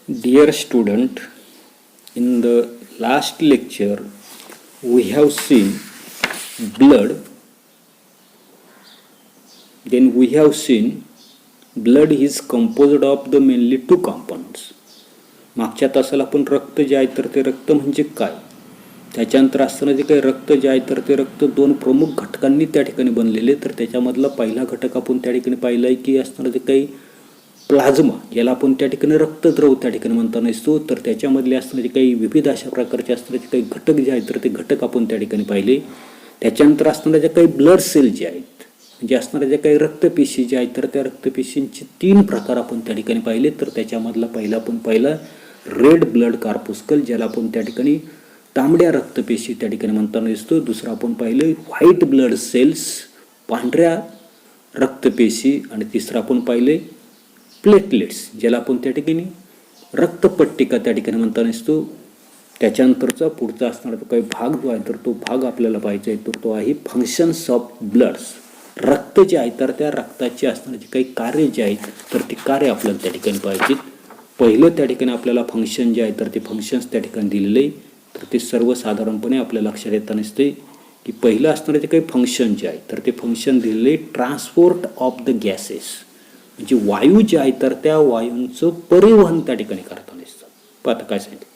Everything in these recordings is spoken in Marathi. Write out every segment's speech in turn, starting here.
Dear student, in the last lecture we have seen blood, then we have seen blood is composed of the mainly two components. मागच्या तासाला आपण रक्त जे आहे तर ते रक्त म्हणजे काय, त्याच्यानंतर असताना जे काही रक्त जे आहे तर ते रक्त दोन प्रमुख घटकांनी त्या ठिकाणी बनलेले. तर त्याच्यामधला पहिला घटक आपण त्या ठिकाणी पाहिला आहे की असताना जे काही प्लाझ्मा, याला आपण त्या ठिकाणी रक्तद्रव त्या ठिकाणी म्हणताना असतो. तर त्याच्यामधले असणारे काही विविध अशा प्रकारचे असणारे काही घटक जे आहेत तर ते घटक आपण त्या ठिकाणी पाहिले. त्याच्यानंतर असणाऱ्या ज्या काही ब्लड सेल जे आहेत म्हणजे असणाऱ्या ज्या काही रक्तपेशी जे आहेत तर त्या रक्तपेशींचे 3 प्रकार आपण त्या ठिकाणी पाहिले. तर त्याच्यामधला पहिला आपण पाहिला रेड ब्लड कार्पुस्कल, ज्याला आपण त्या ठिकाणी तांबड्या रक्तपेशी त्या ठिकाणी म्हणताना दिसतो. दुसरं आपण पाहिलं व्हाईट ब्लड सेल्स, पांढऱ्या रक्तपेशी. आणि तिसरं आपण पाहिले प्लेटलेट्स, ज्याला आपण त्या ठिकाणी रक्तपट्टिका त्या ठिकाणी म्हणताना दिसतो. त्याच्यानंतरचा पुढचा असणारा तो काही भाग जो आहे तर तो भाग आपल्याला पाहायचा आहे तर तो आहे फंक्शन्स ऑफ ब्लड्स. रक्त जे आहे तर त्या रक्ताचे असणारे काही कार्य जे आहेत तर ते कार्य आपल्याला त्या ठिकाणी पाहिजेत. पहिलं त्या ठिकाणी आपल्याला फंक्शन जे आहे तर ते फंक्शन्स त्या ठिकाणी दिलेले आहे. तर ते सर्वसाधारणपणे आपल्या लक्षात येताना दिसते की पहिलं असणारे ते काही फंक्शन जे आहे तर ते फंक्शन दिलेले ट्रान्सपोर्ट ऑफ द गॅसेस, म्हणजे वायू जे आहे तर त्या वायूंचं परिवहन त्या ठिकाणी करताना दिसतं. पाहता काय सांगितलं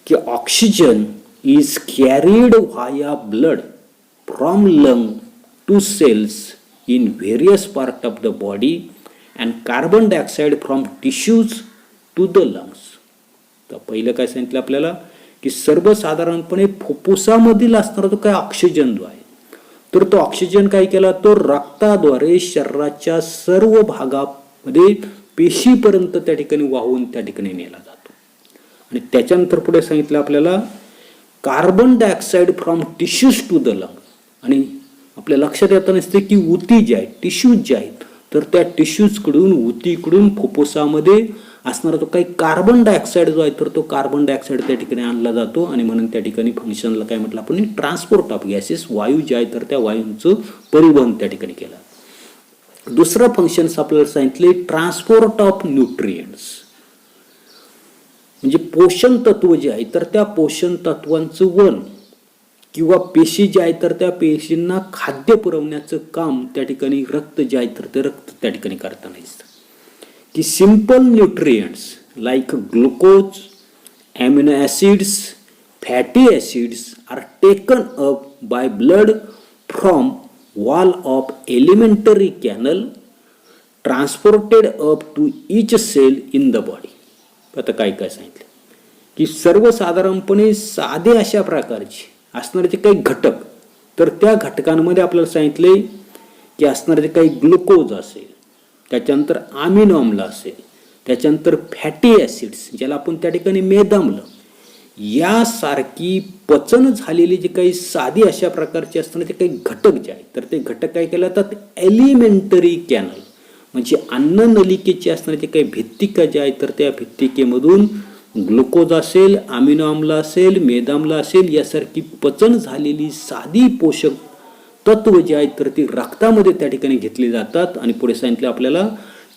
की oxygen is carried via blood from lung to cells in various part of the body and carbon dioxide from tissues to the lungs. तर पहिलं काय सांगितलं आपल्याला की सर्वसाधारणपणे फुफ्फुसामधील असणारा तो काय ऑक्सिजन जो आहे तर तो ऑक्सिजन काय केला तो रक्ताद्वारे शरीराच्या सर्व भागामध्ये पेशीपर्यंत त्या ठिकाणी वाहून त्या ठिकाणी नेला जातो. आणि त्याच्यानंतर पुढे सांगितलं आपल्याला carbon dioxide from tissues to the lung. आणि आपल्या लक्षात येताना असते की उती जे आहे टिश्यूज जे आहेत तर त्या टिश्यूजकडून उतीकडून फुफ्फुसामध्ये असणारा तो काही कार्बन डायऑक्साईड जो आहे तर तो कार्बन डायऑक्साईड त्या ठिकाणी आणला जातो. आणि म्हणून त्या ठिकाणी फंक्शनला काय म्हटलं आपण ट्रान्सपोर्ट ऑफ गॅसेस, वायू जे आहे तर त्या वायूंचं परिवहन त्या ठिकाणी केलं. दुसरं फंक्शन्स आपल्याला सांगितले ट्रान्सपोर्ट ऑफ न्यूट्रिएंट्स, म्हणजे पोषण तत्व जे आहे तर त्या पोषण तत्वांचं वहन किंवा पेशी जे आहे तर त्या पेशींना खाद्य पुरवण्याचं काम त्या ठिकाणी रक्त जे आहे तर ते रक्त त्या ठिकाणी करताना दिसतं. की simple nutrients like glucose, amino acids, fatty acids are taken up by blood from wall of alimentary canal transported up to each cell in the body. आता काय काय सांगितलं की सर्वसाधारणपणे साधे अशा प्रकारचे असणारे जे काही घटक तर त्या घटकांमध्ये आपल्याला सांगितले की असणारे जे काही ग्लुकोज असेल, त्याच्यानंतर अमिनो आम्ल असेल, त्याच्यानंतर फॅटी ॲसिड्स ज्याला आपण त्या ठिकाणी मेदाम्ल, यासारखी पचन झालेली जे काही साधी अशा प्रकारचे असणारे जे काही घटक जे आहेत तर ते घटक काय केले जातात एलिमेंटरी कॅनल, म्हणजे अन्न नलिकेची असणारे जे काही भित्तिका जे आहेत तर त्या भित्तिकेमधून ग्लुकोज असेल, अमिनो आम्ल असेल, मेदाम्ल असेल यासारखी पचन झालेली साधी पोषक तत्व जे आहेत तर ती रक्तामध्ये त्या ठिकाणी घेतली जातात. आणि पुढे सांगितलं आपल्याला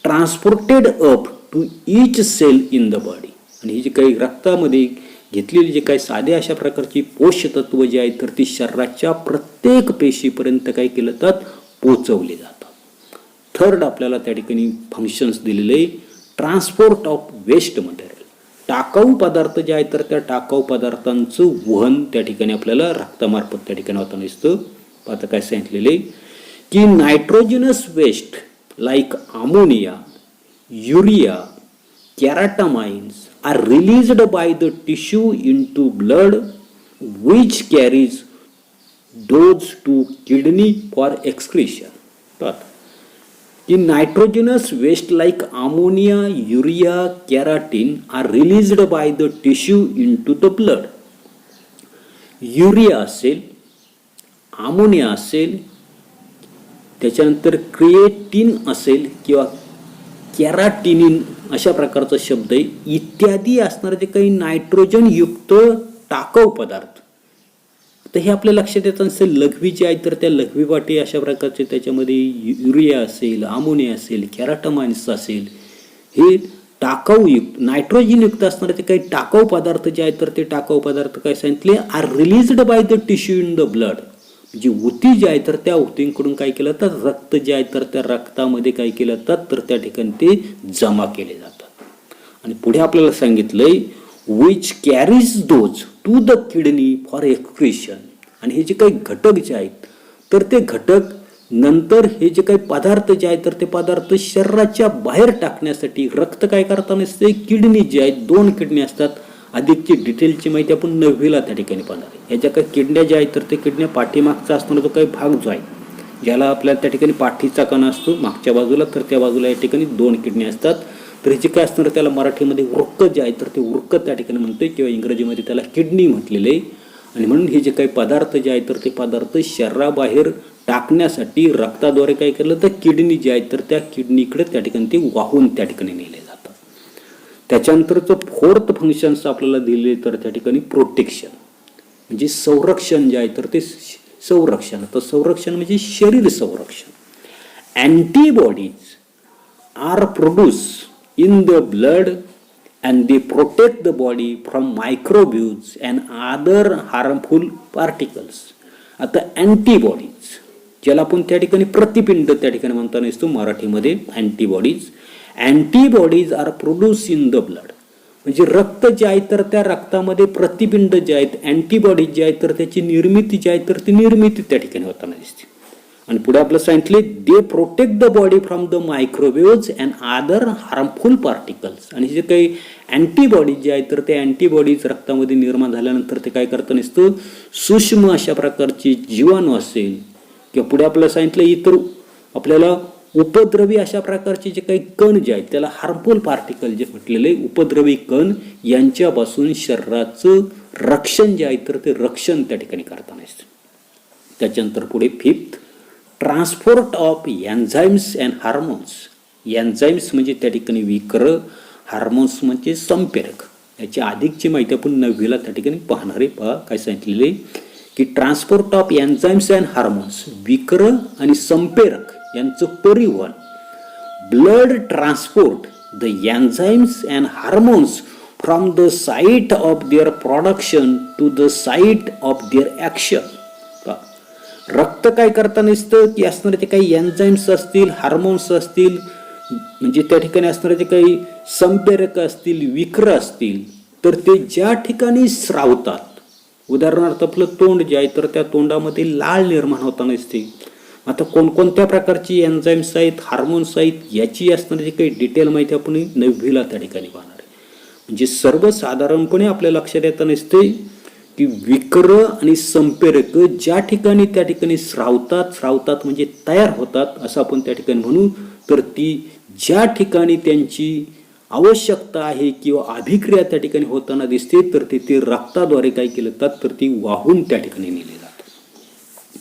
transported up to each cell in the body. आणि ही जी काही रक्तामध्ये घेतलेली जे काही साधे अशा प्रकारची पोषक तत्व जे आहेत तर ती शरीराच्या प्रत्येक पेशीपर्यंत काय केलं जातात पोचवले जातात. थर्ड आपल्याला त्या ठिकाणी फंक्शन्स दिलेले ट्रान्सपोर्ट ऑफ वेस्ट मटेरियल, टाकाऊ पदार्थ जे आहेत तर त्या टाकाऊ पदार्थांचं वहन त्या ठिकाणी आपल्याला रक्तामार्फत त्या ठिकाणी होताना दिसतं. आता काय सांगितलेले की nitrogenous waste like ammonia, urea, creatinines are released by the tissue into blood which carries those to kidney for excretion. की nitrogenous waste like ammonia, urea, creatine are released by the tissue into the blood. Urea असेल, अमोनिया असेल, त्याच्यानंतर क्रिएटिन असेल किंवा कॅराटिनिन अशा प्रकारचा शब्द आहे, इत्यादी असणारे जे काही नायट्रोजन युक्त टाकाऊ पदार्थ. तर हे आपल्या लक्षात येत असेल लघवी जी आहे तर त्या लघवी वाटे अशा प्रकारचे त्याच्यामध्ये युरिया असेल, अमोनिया असेल, कॅराटामाइन्स असेल, हे टाकाऊयुक्त नायट्रोजनयुक्त असणारे ते काही टाकाऊ पदार्थ जे आहेत तर ते टाकाऊ पदार्थ काय सांगितले are released by the tissue in the blood. जी ऊती जी आहे तर त्या ऊतींकडून काय केलं तर रक्त जे आहे तर त्या रक्तामध्ये काय केलं जातात तर त्या ठिकाणी ते जमा केले जातात. आणि पुढे आपल्याला सांगितलंय which carries those to the kidney for excretion. आणि हे जे काही घटक जे आहेत तर ते घटक नंतर हे जे काही पदार्थ जे आहेत तर ते पदार्थ शरीराच्या बाहेर टाकण्यासाठी रक्त काय करताना असते किडनी जे आहेत 2 किडनी असतात. अधिकची डिटेलची माहिती आपण 9वीला त्या ठिकाणी पाहणार आहे. ह्याच्या काही किडण्या ज्या आहेत तर ते किडण्या पाठीमागचा असताना जो काही भाग जो आहे ज्याला आपल्याला त्या ठिकाणी पाठीचा कणा असतो मागच्या बाजूला तर त्या बाजूला या ठिकाणी 2 किडनी असतात. तर ह्याचे काय असणार त्याला मराठीमध्ये वृक्क जे आहे तर ते वृक्क त्या ठिकाणी म्हणतोय किंवा इंग्रजीमध्ये त्याला किडनी म्हटलेलं आहे. आणि म्हणून हे जे काही पदार्थ जे आहेत तर ते पदार्थ शरीराबाहेर टाकण्यासाठी रक्ताद्वारे काय केलं तर किडनी जे आहेत तर त्या किडनीकडे त्या ठिकाणी ते वाहून त्या ठिकाणी नेले जातात. त्याच्यानंतरचं 4th फंक्शन्स आपल्याला दिले तर त्या ठिकाणी प्रोटेक्शन म्हणजे संरक्षण जे आहे तर ते संरक्षण. तर संरक्षण म्हणजे शरीर संरक्षण. Antibodies are produce in the blood and they protect the body from microbes and other harmful particles. आता अँटीबॉडीज ज्याला आपण त्या ठिकाणी प्रतिपिंड त्या ठिकाणी म्हणताना असतो मराठीमध्ये antibodies. Antibodies are produce in the blood म्हणजे रक्त जे आहे तर त्या रक्तामध्ये प्रतिपिंड जे आहेत अँटीबॉडीज जे आहेत तर त्याची निर्मिती जी आहे तर ती निर्मिती त्या ठिकाणी होताना दिसते. आणि पुढे आपलं सांगितले they protect the body from the microwaves and other harmful particles. आणि जे काही अँटीबॉडीज जे आहेत तर ते अँटीबॉडीज रक्तामध्ये निर्माण झाल्यानंतर ते काय करता नसतं सूक्ष्म अशा प्रकारची जीवाणू असेल किंवा पुढे आपल्याला सांगितलं इतर आपल्याला उपद्रवी अशा प्रकारचे जे काही कण जे आहेत त्याला हार्मफुल पार्टिकल जे म्हटलेले उपद्रवी कण यांच्यापासून शरीराचं रक्षण जे आहे तर ते रक्षण त्या ठिकाणी करताना असतं. त्याच्यानंतर पुढे 5th transport of enzymes and hormones. Enzymes म्हणजे त्या ठिकाणी विकर, हार्मोन्स म्हणजे संप्रेरक. याची अधिकची माहिती आपण 9वीला त्या ठिकाणी पाहणार आहे. पहा काय सांगितलेले की transport of enzymes and hormones विकर आणि संप्रेरक यांचं परिवहन. Blood transport the enzymes and hormones from the site of their production to the site of their action. रक्त काय करताना असतं की असणारे जे काही एन्झाईम्स असतील हार्मोन्स असतील म्हणजे त्या ठिकाणी असणारे जे काही संप्रेरक असतील विकर असतील तर ते ज्या ठिकाणी स्रावतात उदाहरणार्थ आपलं तोंड जे आहे तर त्या तोंडामध्ये लाळ निर्माण होताना असते. आता कोणकोणत्या प्रकारची एन्झाईम्स आहेत हार्मोन्स आहेत याची असणारी जी काही डिटेल माहिती आपण 9वीला त्या ठिकाणी पाहणार आहे. म्हणजे सर्वसाधारणपणे आपल्या लक्षात येताना असते की विकर आणि संप्रेरक ज्या ठिकाणी त्या ठिकाणी स्रावतात म्हणजे तयार होतात असं आपण त्या ठिकाणी म्हणू. तर ती ज्या ठिकाणी त्यांची आवश्यकता आहे किंवा अभिक्रिया त्या ठिकाणी होताना दिसते तर ते रक्ताद्वारे काय केलं जातात तर ती वाहून त्या ठिकाणी नेले जातात.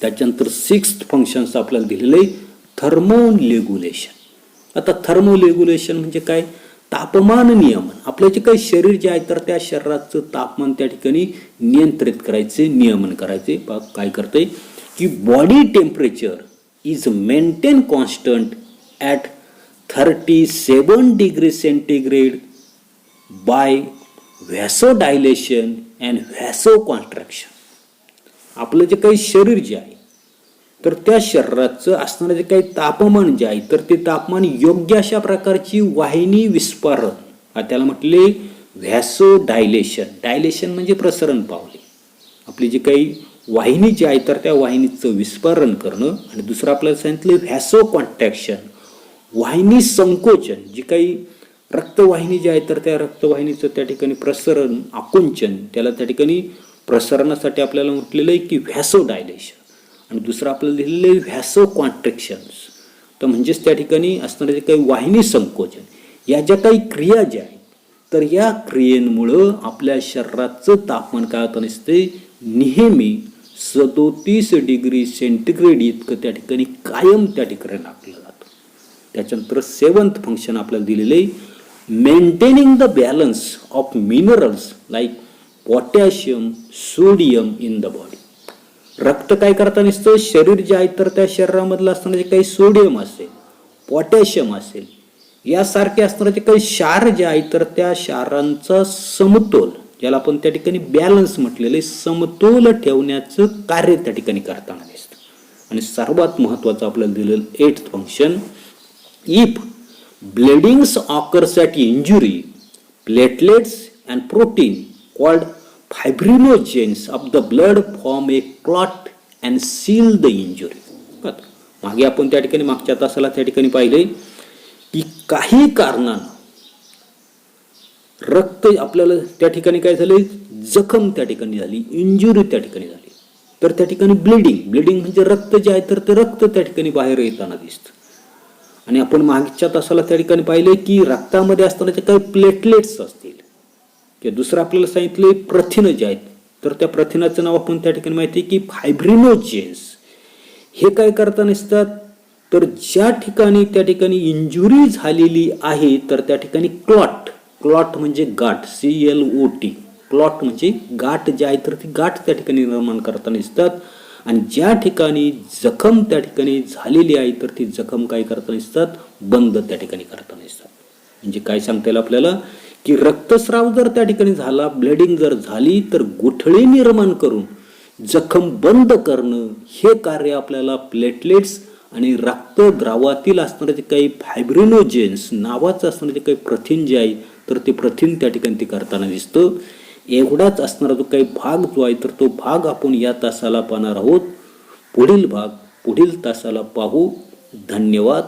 त्याच्यानंतर 6th फंक्शन्स आपल्याला दिलेलं आहे थर्मोरेग्युलेशन. आता थर्मोरेग्युलेशन म्हणजे काय तापमान नियमन. आपलं जे काही शरीर जे आहे तर त्या शरीराचं तापमान त्या ठिकाणी नियंत्रित करायचे नियमन करायचे. काय करते की body temperature is maintain constant at 37 degree centigrade by vasodilation and vaso contraction. आपलं जे काही शरीर जे आहे तर त्या शरीराचं असणारं जे काही तापमान जे आहे तर ते तापमान योग्य अशा प्रकारची वाहिनी विस्फारण त्याला म्हटले व्हॅसोडायलेशन. डायलेशन म्हणजे प्रसरण पावले. आपली जी काही वाहिनी जी आहे तर त्या वाहिनीचं विस्फारण करणं. आणि दुसरं आपल्याला सांगितलं व्हॅसो कॉन्ट्रॅक्शन वाहिनी संकोचन. जी काही रक्तवाहिनी जी आहे तर त्या रक्तवाहिनीचं त्या ठिकाणी प्रसरण आकुंचन त्याला त्या ठिकाणी प्रसरणासाठी आपल्याला म्हटलेलं आहे की व्हॅसोडायलेशन. आणि दुसरं आपल्याला लिहिलेलं आहे व्हॅसो कॉन्ट्रॅक्शन्स. तर म्हणजेच त्या ठिकाणी असणारे जे काही वाहिनी संकोचन या ज्या काही क्रिया ज्या आहेत तर या क्रियेमुळं आपल्या शरीराचं तापमान काय होतं नसते नेहमी 37 डिग्री सेंटीग्रेड इतकं त्या ठिकाणी कायम त्या ठिकाणी राखलं जातं. त्याच्यानंतर 7th फंक्शन आपल्याला दिलेलं आहे maintaining the balance of minerals like potassium sodium in the body. रक्त काय करता नसतं शरीर जे आहे तर त्या शरीरामधलं असताना जे काही सोडियम असेल पोटॅशियम असेल यासारखे असणारे जे काही क्षार जे आहेत तर त्या क्षारांचा समतोल, ज्याला आपण त्या ठिकाणी बॅलन्स म्हटलेलं आहे, समतोल ठेवण्याचं कार्य त्या ठिकाणी करताना दिसतं. आणि सर्वात महत्वाचं आपल्याला दिलेलं 8th function, if bleedings occurs at injury, platelets and protein called fibrinogens of the blood form a clot and seal the injury. मागे आपण त्या ठिकाणी मागच्या तासाला त्या ठिकाणी पाहिले की काही कारणानं रक्त आपल्याला त्या ठिकाणी काय झालं, जखम त्या ठिकाणी झाली, इंजुरी त्या ठिकाणी झाली, तर त्या ठिकाणी ब्लिडिंग म्हणजे रक्त जे आहे तर ते रक्त त्या ठिकाणी बाहेर येताना दिसतं. आणि आपण मागच्या तासाला त्या ठिकाणी पाहिले की रक्तामध्ये असताना जे काही प्लेटलेट्स असतील किंवा दुसरं आपल्याला सांगितले प्रथिनं जे आहेत तर त्या प्रथिनाचं नाव आपण त्या ठिकाणी माहिती आहे की फायब्रिनोजेन्स. हे काय करताना असतात तर ज्या ठिकाणी त्या ठिकाणी इंजुरी झालेली आहे तर त्या ठिकाणी क्लॉट म्हणजे गाठ, CLOT, क्लॉट म्हणजे गाठ जे आहे तर ती गाठ त्या ठिकाणी निर्माण करताना दिसतात. आणि ज्या ठिकाणी जखम त्या ठिकाणी झालेली आहे तर ती जखम काय करताना दिसतात, बंद त्या ठिकाणी करताना दिसतात. म्हणजे काय सांगता येईल आपल्याला की रक्तस्राव जर त्या ठिकाणी झाला, ब्लिडिंग जर झाली तर गुठळी निर्माण करून जखम बंद करणं हे कार्य आपल्याला प्लेटलेट्स आणि रक्तद्रावातील असणारे जे काही फायब्रिनोजेन्स नावाचं असणारे जे काही प्रथिन जे आहे तर ते प्रथिन त्या ठिकाणी ते करताना दिसतं. एवढाच असणारा जो काही भाग जो आहे तर तो भाग आपण या तासाला पाहणार आहोत. पुढील भाग पुढील तासाला पाहू. धन्यवाद.